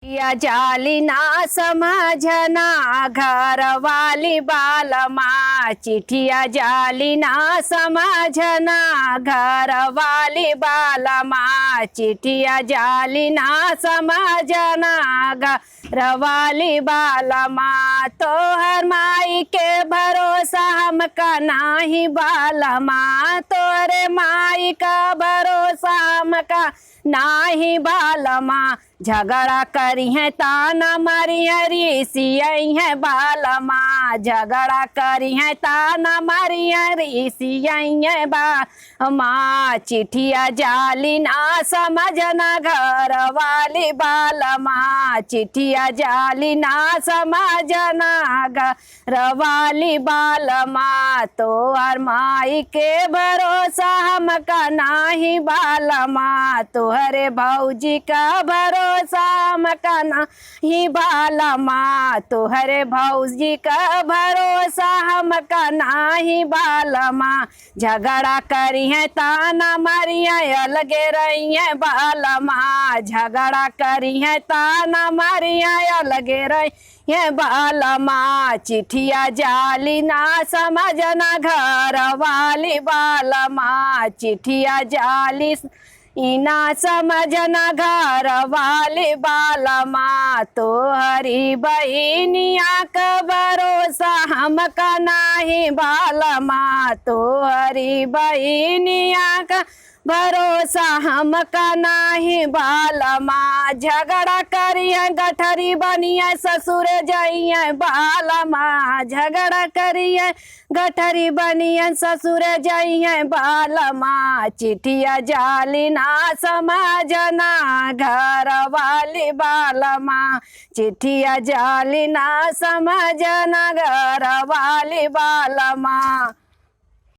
या जाली ना समझना घर वाली बालमा, चिठिया जाली ना समझना घर वाली बालमा, चिठिया जाली ना समझना घर वाली बालमा। तोहर माई के भरोसा हमका नाही बालमा, तोरे माई का भरोसा हमका नाही बालमा। झगड़ा करी है ताना मारी है ऋषि है बालमा, झगड़ा करी है ताना मारी है ऋषि है बालमा। चिठिया जाली ना समझना घर वाली बालमा, चिठिया जाली ना समझना घर वाली बालमा। तोहर माई के भरोसा हमका नाही बालमा, तोहरे भौजी का भरोसा हमका नाही बालमा, तोहरे भौजी का भरोसा हमका नाही बालमा। झगड़ा करी है ताना मारी है अलगे रही है बालमा, झगड़ा करी है ताना मारी है अलगे रही है बालमा। चिठिया जाली ना समझना घर वाली बालमा, चिठिया जाली इना समझना घर वाली बालमा। तोहरी बहिनिया का भरोसा हमका नाही बालमा, तोहरी बहिनिया का भरोसा हमका नाही बालमा। झगड़ा करिए गठरी बनिए ससुर जाइए बालमा, झगड़ा करिए गठरी बनिए ससुर जाइए बालमा। चिठिया जाली ना समझना घर वाली बालमा, चिठिया जाली ना समझना घर वाली बालमा।